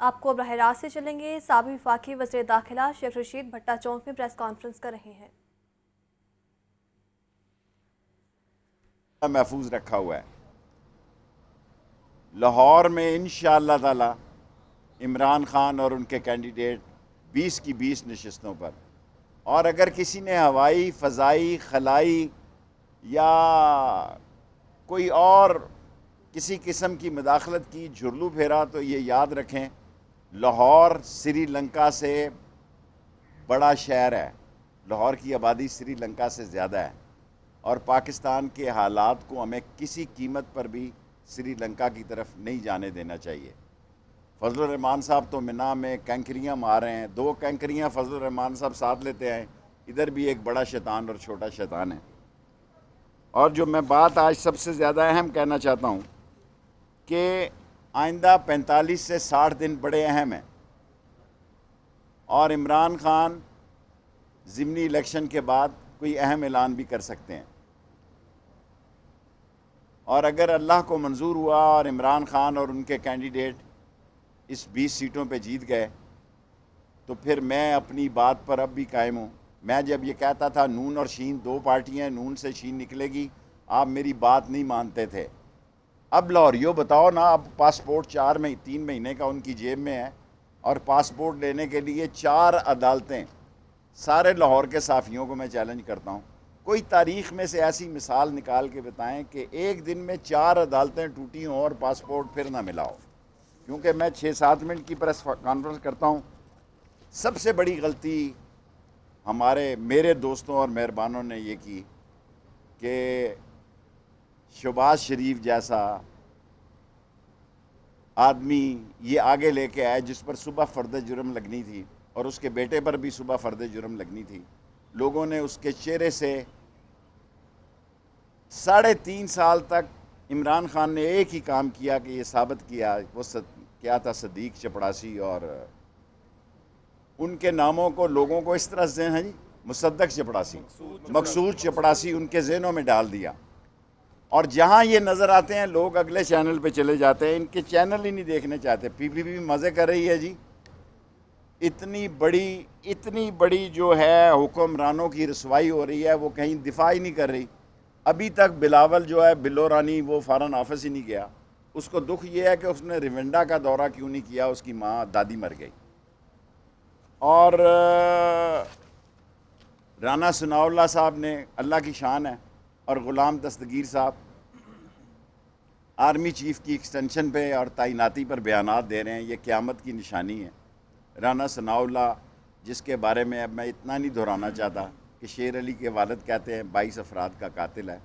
آپ کو براہ راست سے چلیں گے۔ سابق وفاقی وزیر داخلہ شیخ رشید بھٹہ چونک میں پریس کانفرنس کر رہے ہیں۔ محفوظ رکھا ہوا ہے۔ لاہور میں انشاءاللہ تعالی عمران خان اور ان کے کینڈیڈیٹ 20 کی 20 نشستوں پر، اور اگر کسی نے ہوائی، فضائی، خلائی یا کوئی اور کسی قسم کی مداخلت کی، جھرلو پھیرا، تو یہ یاد رکھیں لاہور سری لنکا سے بڑا شہر ہے، لاہور کی آبادی سری لنکا سے زیادہ ہے، اور پاکستان کے حالات کو ہمیں کسی قیمت پر بھی سری لنکا کی طرف نہیں جانے دینا چاہیے۔ فضل الرحمان صاحب تو منا میں کینکریاں مار رہے ہیں، 2 کینکریاں فضل الرحمان صاحب ساتھ لیتے ہیں، ادھر بھی ایک بڑا شیطان اور چھوٹا شیطان ہے۔ اور جو میں بات آج سب سے زیادہ اہم کہنا چاہتا ہوں کہ آئندہ 45 سے 60 دن بڑے اہم ہیں، اور عمران خان ضمنی الیکشن کے بعد کوئی اہم اعلان بھی کر سکتے ہیں، اور اگر اللہ کو منظور ہوا اور عمران خان اور ان کے کینڈیڈیٹ اس 20 سیٹوں پہ جیت گئے تو پھر میں اپنی بات پر اب بھی قائم ہوں۔ میں جب یہ کہتا تھا نون اور شین 2 پارٹیاں، نون سے شین نکلے گی، آپ میری بات نہیں مانتے تھے۔ اب لاہوریوں بتاؤ نا، اب پاسپورٹ 3 مہینے کا ان کی جیب میں ہے، اور پاسپورٹ لینے کے لیے 4 عدالتیں۔ سارے لاہور کے صحافیوں کو میں چیلنج کرتا ہوں، کوئی تاریخ میں سے ایسی مثال نکال کے بتائیں کہ ایک دن میں 4 عدالتیں ٹوٹی ہوں اور پاسپورٹ پھر نہ ملا ہو۔ کیونکہ میں 6-7 منٹ کی پریس کانفرنس کرتا ہوں۔ سب سے بڑی غلطی میرے دوستوں اور مہربانوں نے یہ کی کہ شہباز شریف جیسا آدمی یہ آگے لے کے آئے جس پر صبح فرد جرم لگنی تھی، اور اس کے بیٹے پر بھی صبح فرد جرم لگنی تھی۔ لوگوں نے اس کے چہرے سے 3.5 سال تک عمران خان نے ایک ہی کام کیا کہ یہ ثابت کیا، وہ کیا تھا، صدیق چپڑاسی، اور ان کے ناموں کو لوگوں کو اس طرح ذہن ہے جی، مصدق چپڑاسی، مقصود چپڑاسی ان کے ذہنوں میں ڈال دیا، اور جہاں یہ نظر آتے ہیں لوگ اگلے چینل پہ چلے جاتے ہیں، ان کے چینل ہی نہیں دیکھنے چاہتے۔ پی پی پی مزے کر رہی ہے جی، اتنی بڑی جو ہے حکمرانوں کی رسوائی ہو رہی ہے، وہ کہیں دفاع ہی نہیں کر رہی۔ ابھی تک بلاول جو ہے بلو رانی، وہ فارن آفس ہی نہیں گیا۔ اس کو دکھ یہ ہے کہ اس نے ریونڈا کا دورہ کیوں نہیں کیا، اس کی ماں دادی مر گئی۔ اور رانا ثناء اللہ صاحب نے، اللہ کی شان ہے، اور غلام دستگیر صاحب آرمی چیف کی ایکسٹینشن پہ اور تعیناتی پر بیانات دے رہے ہیں۔ یہ قیامت کی نشانی ہے۔ رانا ثناء اللہ، جس کے بارے میں اب میں اتنا نہیں دہرانا چاہتا کہ شیر علی کے والد کہتے ہیں 22 افراد کا قاتل ہے،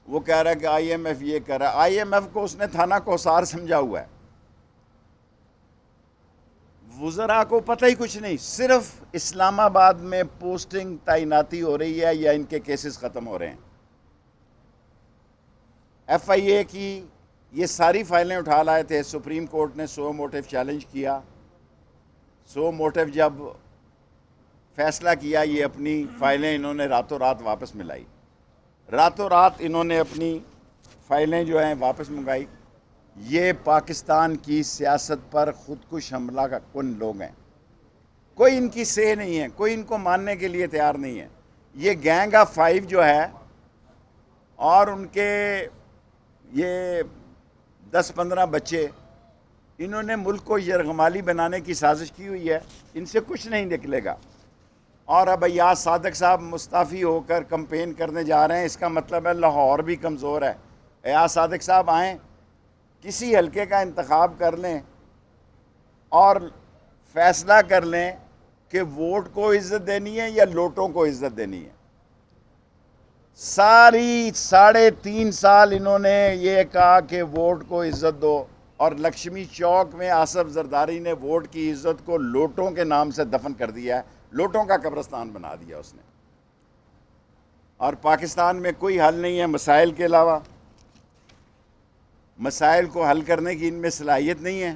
وہ کہہ رہا ہے کہ آئی ایم ایف یہ کہہ رہا ہے۔ آئی ایم ایف کو اس نے تھانہ کوثار سمجھا ہوا ہے۔ وزراء کو پتہ ہی کچھ نہیں، صرف اسلام آباد میں پوسٹنگ تعیناتی ہو رہی ہے یا ان کے کیسز ختم ہو رہے ہیں۔ ایف آئی اے کی یہ ساری فائلیں اٹھا لائے تھے، سپریم کورٹ نے سو موٹیو چیلنج کیا۔ سو موٹیو جب فیصلہ کیا، یہ اپنی فائلیں انہوں نے راتوں رات واپس ملائی، راتوں رات انہوں نے اپنی فائلیں جو ہیں واپس منگائی۔ یہ پاکستان کی سیاست پر خودکش حملہ کا کن لوگ ہیں، کوئی ان کی سے نہیں ہے، کوئی ان کو ماننے کے لیے تیار نہیں ہے۔ یہ گینگ آف 5 جو ہے، اور ان کے یہ 10-15 بچے، انہوں نے ملک کو یرغمالی بنانے کی سازش کی ہوئی ہے، ان سے کچھ نہیں نکلے گا۔ اور اب ایاز صادق صاحب مستعفی ہو کر کمپین کرنے جا رہے ہیں، اس کا مطلب ہے لاہور بھی کمزور ہے۔ ایاز صادق صاحب آئیں، کسی حلقے کا انتخاب کر لیں اور فیصلہ کر لیں کہ ووٹ کو عزت دینی ہے یا لوٹوں کو عزت دینی ہے۔ 3.5 سال انہوں نے یہ کہا کہ ووٹ کو عزت دو، اور لکشمی چوک میں آصف زرداری نے ووٹ کی عزت کو لوٹوں کے نام سے دفن کر دیا ہے، لوٹوں کا قبرستان بنا دیا اس نے۔ اور پاکستان میں کوئی حل نہیں ہے مسائل کے علاوہ، مسائل کو حل کرنے کی ان میں صلاحیت نہیں ہے۔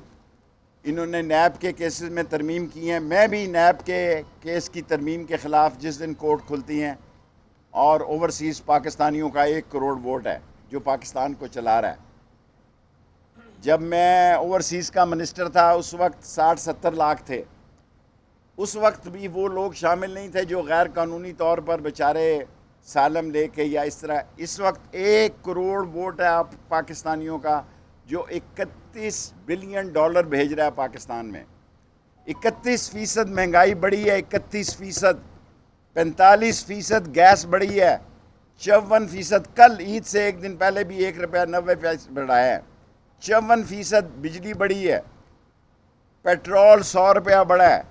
انہوں نے نیب کے کیسز میں ترمیم کی ہیں، میں بھی نیب کے کیس کی ترمیم کے خلاف جس دن کورٹ کھلتی ہیں، اور اوورسیز پاکستانیوں کا 1 کروڑ ووٹ ہے جو پاکستان کو چلا رہا ہے، جب میں اوورسیز کا منسٹر تھا اس وقت 60-70 لاکھ تھے. اس وقت بھی وہ لوگ شامل نہیں تھے جو غیر قانونی طور پر بیچارے سالم لے کے یا اس طرح. اس وقت 1 کروڑ ووٹ ہے آپ پاکستانیوں کا جو $31 بلین بھیج رہا ہے پاکستان میں. 31% مہنگائی بڑھی ہے, 31%. 45% گیس بڑھی ہے, 54%. کل عید سے ایک دن پہلے بھی ₹1.90 بڑھایا ہے. 54% بجلی بڑھی ہے, پیٹرول ₹100 بڑھا ہے.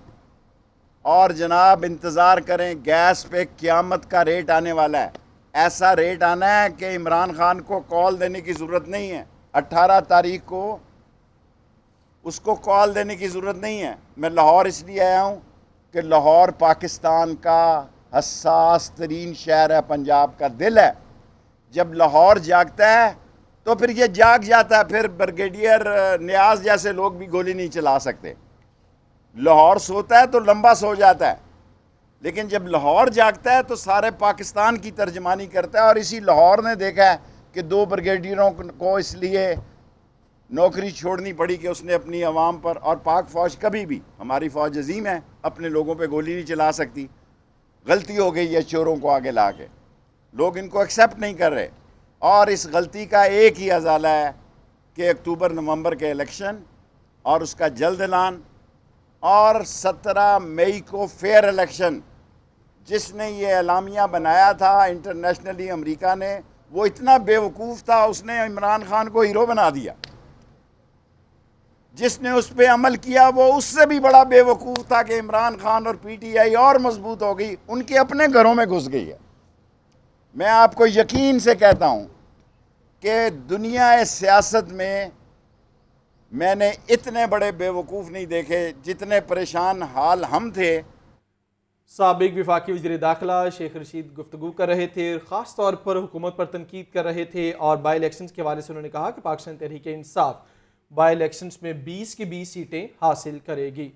اور جناب انتظار کریں, گیس پہ قیامت کا ریٹ آنے والا ہے. ایسا ریٹ آنا ہے کہ عمران خان کو کال دینے کی ضرورت نہیں ہے. 18 تاریخ کو اس کو کال دینے کی ضرورت نہیں ہے. میں لاہور اس لیے آیا ہوں کہ لاہور پاکستان کا حساس ترین شہر ہے, پنجاب کا دل ہے. جب لاہور جاگتا ہے تو پھر یہ جاگ جاتا ہے. پھر بریگیڈیئر نیاز جیسے لوگ بھی گولی نہیں چلا سکتے. لاہور سوتا ہے تو لمبا سو جاتا ہے, لیکن جب لاہور جاگتا ہے تو سارے پاکستان کی ترجمانی کرتا ہے. اور اسی لاہور نے دیکھا ہے کہ 2 بریگیڈیئروں کو اس لیے نوکری چھوڑنی پڑی کہ اس نے اپنی عوام پر, اور پاک فوج کبھی بھی, ہماری فوج عظیم ہے, اپنے لوگوں پہ گولی نہیں چلا سکتی. غلطی ہو گئی ہے چوروں کو آگے لا کے, لوگ ان کو ایکسیپٹ نہیں کر رہے. اور اس غلطی کا ایک ہی ازالہ ہے کہ اکتوبر نومبر کے الیکشن اور اس کا جلد اعلان, اور 17 مئی کو فیئر الیکشن. جس نے یہ اعلامیہ بنایا تھا انٹرنیشنلی امریکہ نے, وہ اتنا بے وقوف تھا, اس نے عمران خان کو ہیرو بنا دیا. جس نے اس پہ عمل کیا وہ اس سے بھی بڑا بے وقوف تھا کہ عمران خان اور پی ٹی آئی اور مضبوط ہو گئی, ان کے اپنے گھروں میں گھس گئی ہے. میں آپ کو یقین سے کہتا ہوں کہ دنیا سیاست میں نے اتنے بڑے بے وقوف نہیں دیکھے جتنے پریشان حال ہم تھے. سابق وفاقی وزیر داخلہ شیخ رشید گفتگو کر رہے تھے, خاص طور پر حکومت پر تنقید کر رہے تھے, اور بائی الیکشنز کے حوالے سے انہوں نے کہا کہ پاکستان تحریک انصاف بائی الیکشنز میں 20 کی 20 سیٹیں حاصل کرے گی.